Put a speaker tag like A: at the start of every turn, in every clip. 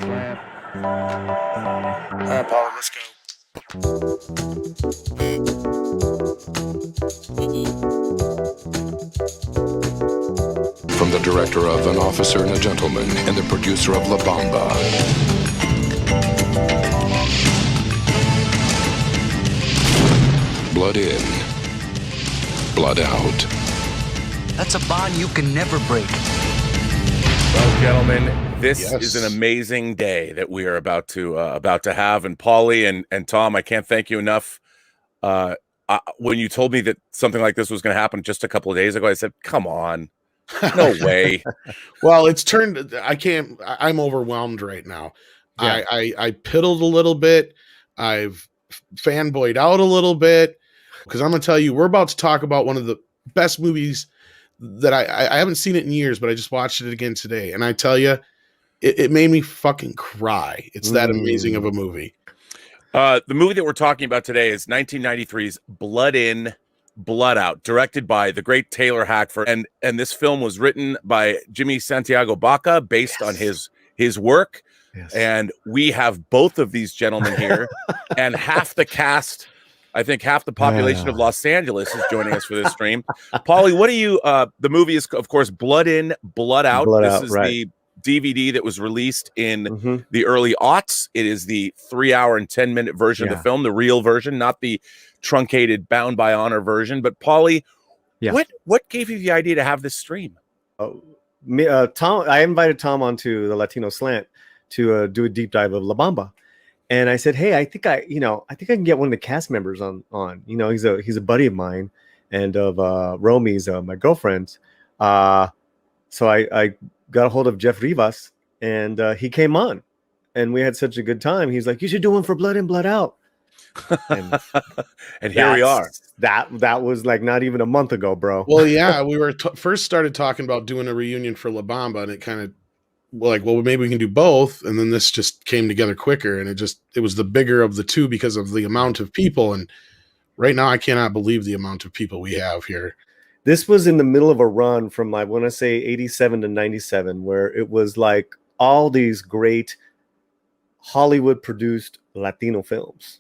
A: Slant. All right, Paulie, let's go.
B: From the director of An Officer and a Gentleman and the producer of La Bamba. Blood in, blood out.
C: That's a bond you can never break.
D: Well, gentlemen, this is an amazing day that we are about to have. And Paulie and Tom, I can't thank you enough. When you told me that something like this was going to happen just a couple of days ago, I said, "Come on, no way."
A: Well, it's turned. I'm overwhelmed right now. Yeah. I piddled a little bit. I've fanboyed out a little bit because I'm gonna tell you, we're about to talk about one of the best movies that I haven't seen it in years, but I just watched it again today, and I tell you, it made me fucking cry. It's that amazing of a movie.
D: The movie that we're talking about today is 1993's Blood In, Blood Out, directed by the great Taylor Hackford, and this film was written by Jimmy Santiago Baca, based on his work. Yes. And we have both of these gentlemen here, and half the cast. I think half the population of Los Angeles is joining us for this stream. Paulie, what do you? The movie is, of course, Blood In, Blood Out. This is the DVD that was released in the early aughts. It is the 3-hour and 10-minute version of the film, the real version, not the truncated Bound by Honor version. But Paulie, what gave you the idea to have this stream?
E: Tom, I invited Tom onto the Latino Slant to do a deep dive of La Bamba. And I said, hey, I think I can get one of the cast members on. You know, he's a buddy of mine and of Romy's, my girlfriend's. So I got a hold of Jeff Rivas, and he came on, and we had such a good time. He's like, you should do one for Blood In, Blood Out.
D: And here we are.
E: That was like not even a month ago, bro.
A: Well, yeah, we were first started talking about doing a reunion for La Bamba, and it kind of like, well, maybe we can do both. And then this just came together quicker, and it was the bigger of the two because of the amount of people. And right now I cannot believe the amount of people we have here.
E: This was in the middle of a run from, I want to say 87 to 97, where it was like all these great Hollywood produced Latino films.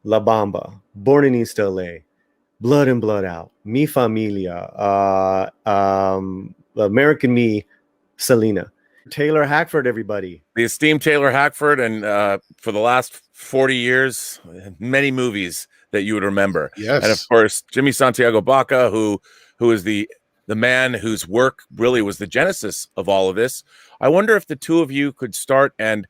E: La Bamba, Born in East LA, Blood In, Blood Out, Mi Familia, American Me, Selena. Taylor Hackford, everybody.
D: The esteemed Taylor Hackford, and for the last 40 years, many movies that you would remember.
A: Yes.
D: And of course, Jimmy Santiago Baca, who is the man whose work really was the genesis of all of this. I wonder if the two of you could start. And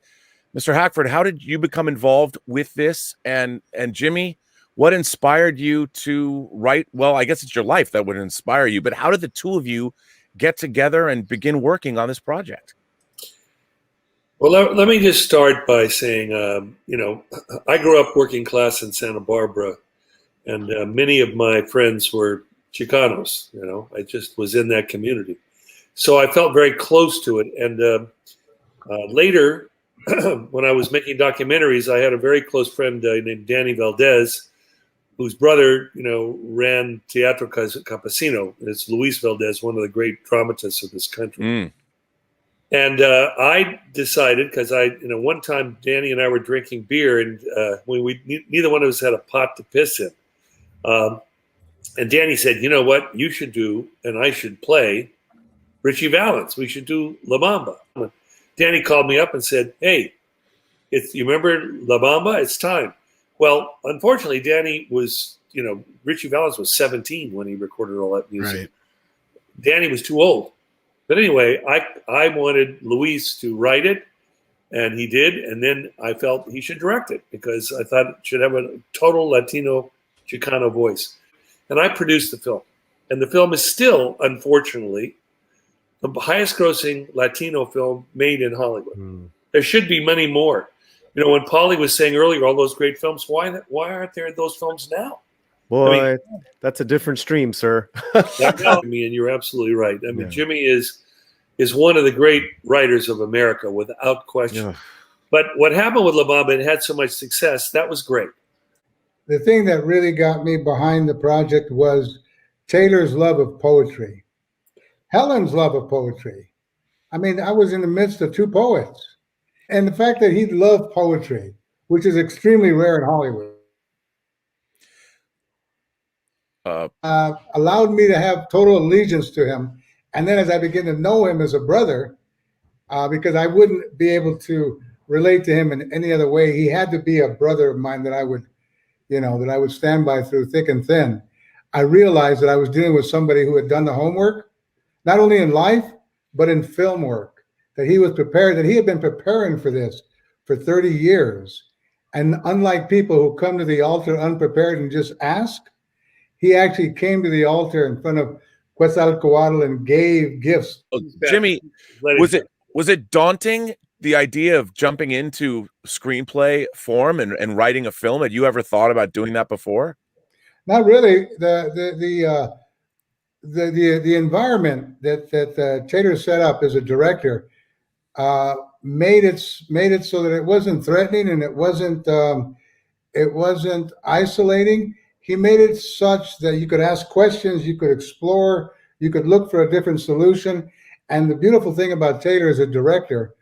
D: Mr. Hackford, how did you become involved with this? And Jimmy, what inspired you to write? Well, I guess it's your life that would inspire you, but how did the two of you get together and begin working on this project?
F: Well, let me just start by saying, I grew up working class in Santa Barbara, and many of my friends were Chicanos. You know, I just was in that community. So I felt very close to it. And later, when I was making documentaries, I had a very close friend named Danny Valdez, whose brother, ran Teatro Campesino. It's Luis Valdez, one of the great dramatists of this country. Mm. And I decided, because one time Danny and I were drinking beer, and neither one of us had a pot to piss in. And Danny said, you know what, you should do, and I should play Richie Valens. We should do La Bamba. Danny called me up and said, hey, you remember La Bamba? It's time. Well, unfortunately, Danny was, Richie Valens was 17 when he recorded all that music. Right. Danny was too old. But anyway, I wanted Luis to write it, and he did. And then I felt he should direct it because I thought it should have a total Latino Chicano voice. And I produced the film. And the film is still, unfortunately, the highest grossing Latino film made in Hollywood. Mm. There should be many more. When Paulie was saying earlier, all those great films, why aren't there those films now?
E: Boy, that's a different stream, sir.
F: And you're absolutely right. I mean, Jimmy is one of the great writers of America, without question. Yeah. But what happened with La Bamba, it had so much success, that was great.
G: The thing that really got me behind the project was Taylor's love of poetry. Helen's love of poetry. I mean, I was in the midst of two poets. And the fact that he loved poetry, which is extremely rare in Hollywood, allowed me to have total allegiance to him. And then as I began to know him as a brother, because I wouldn't be able to relate to him in any other way, he had to be a brother of mine that I would, that I would stand by through thick and thin. I realized that I was dealing with somebody who had done the homework, not only in life, but in film work, that he was prepared, that he had been preparing for this for 30 years. And unlike people who come to the altar unprepared and just ask, he actually came to the altar in front of Quetzalcoatl and gave gifts.
D: Jimmy, was it daunting, the idea of jumping into screenplay form and writing a film? Had you ever thought about doing that before?
G: Not really. The environment that Taylor set up as a director made it so that it wasn't threatening and it wasn't isolating. He made it such that you could ask questions, you could explore, you could look for a different solution. And the beautiful thing about Taylor as a director,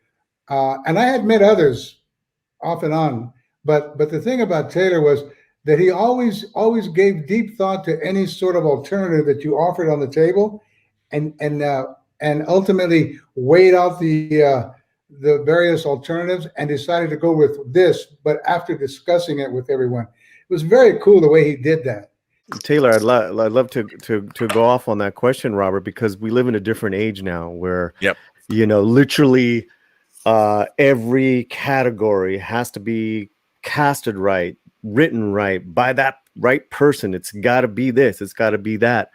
G: and I had met others off and on, but the thing about Taylor was that he always gave deep thought to any sort of alternative that you offered on the table, and ultimately weighed out the various alternatives and decided to go with this, but after discussing it with everyone. It was very cool the way he did that.
E: Taylor, I'd love to go off on that question, Robert, because we live in a different age now where, literally every category has to be casted right, written right by that right person. It's got to be this, it's got to be that.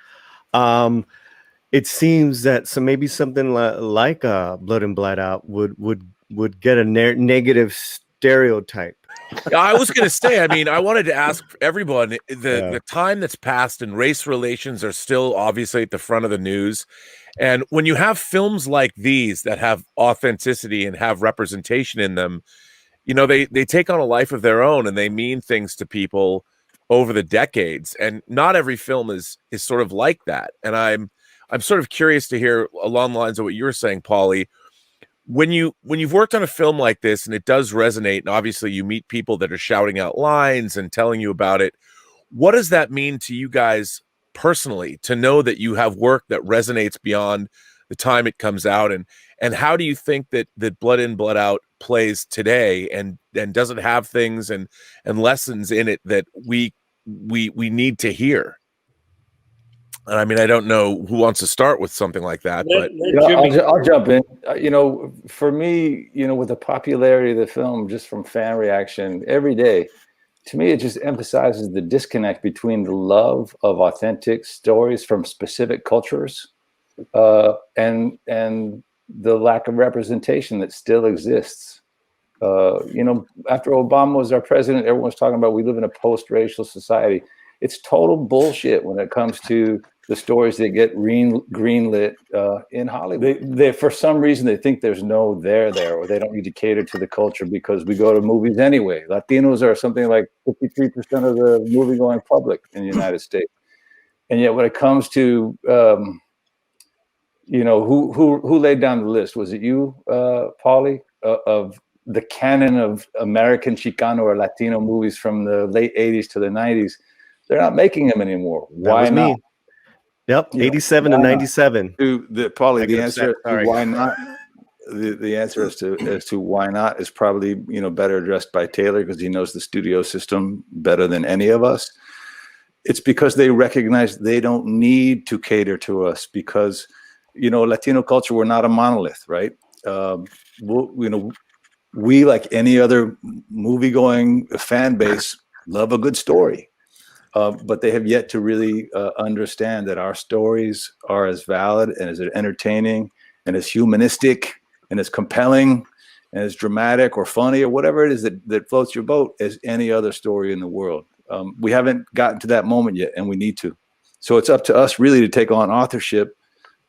E: It seems that maybe something like Blood and Blood Out would get a negative stereotype.
D: I was going to say, I mean, I wanted to ask everyone, the time that's passed and race relations are still obviously at the front of the news. And when you have films like these that have authenticity and have representation in them, they take on a life of their own and they mean things to people over the decades. And not every film is sort of like that. And I'm sort of curious to hear along the lines of what you were saying, Paulie. When you've worked on a film like this and it does resonate, and obviously you meet people that are shouting out lines and telling you about it, what does that mean to you guys personally to know that you have work that resonates beyond the time it comes out? And how do you think that Blood In, Blood Out plays today and doesn't have things and lessons in it that we need to hear? And I mean, I don't know who wants to start with something like that, but
H: I'll jump in. For me, with the popularity of the film, just from fan reaction every day, to me, it just emphasizes the disconnect between the love of authentic stories from specific cultures and the lack of representation that still exists. After Obama was our president, everyone was talking about we live in a post-racial society. It's total bullshit when it comes to the stories that get greenlit in Hollywood. They for some reason, they think there's no there, or they don't need to cater to the culture because we go to movies anyway. Latinos are something like 53% of the movie-going public in the United States. And yet when it comes to, who laid down the list? Was it you, Paulie, of the canon of American Chicano or Latino movies from the late 80s to the 90s? They're not making them anymore. Why not?
E: Me. Yep, 87 to 97.
H: Paulie, the answer to why not? The answer as to why not is probably better addressed by Taylor because he knows the studio system better than any of us. It's because they recognize they don't need to cater to us because Latino culture, we're not a monolith, right? We like any other movie-going fan base love a good story. But they have yet to really understand that our stories are as valid and as entertaining and as humanistic and as compelling and as dramatic or funny or whatever it is that floats your boat as any other story in the world. We haven't gotten to that moment yet, and we need to. So it's up to us really to take on authorship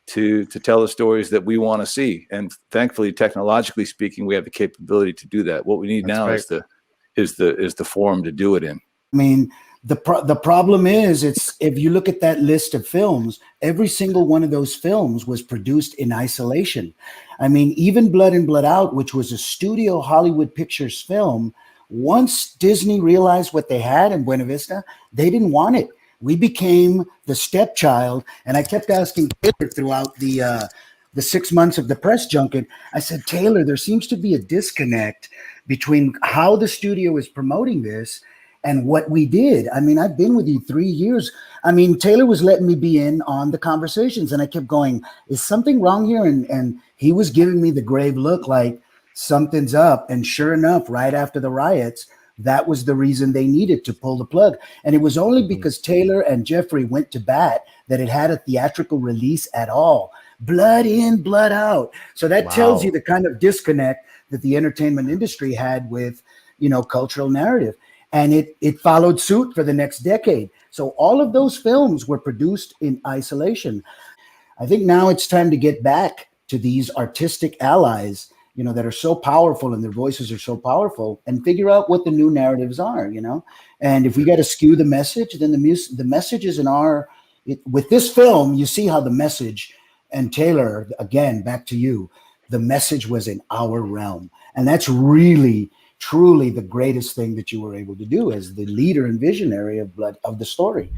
H: to tell the stories that we want to see. And thankfully, technologically speaking, we have the capability to do that. What we need now is the forum to do it in.
I: I mean, The problem is, it's if you look at that list of films, every single one of those films was produced in isolation. I mean, even Blood In, Blood Out, which was a studio Hollywood Pictures film, once Disney realized what they had in Buena Vista, they didn't want it. We became the stepchild, and I kept asking Taylor throughout the 6 months of the press junket. I said, Taylor, there seems to be a disconnect between how the studio is promoting this and what we did. I mean, I've been with you 3 years. I mean, Taylor was letting me be in on the conversations, and I kept going, is something wrong here? And he was giving me the grave look like something's up. And sure enough, right after the riots, that was the reason they needed to pull the plug. And it was only because Taylor and Jeffrey went to bat that it had a theatrical release at all. Blood in, blood out. So that tells you the kind of disconnect that the entertainment industry had with, cultural narrative. And it followed suit for the next decade. So all of those films were produced in isolation. I think now it's time to get back to these artistic allies, that are so powerful and their voices are so powerful, and figure out what the new narratives are, And if we got to skew the message, then the message is with this film, you see how the message, and Taylor, again, back to you, the message was in our realm. And that's really, truly the greatest thing that you were able to do as the leader and visionary of the story,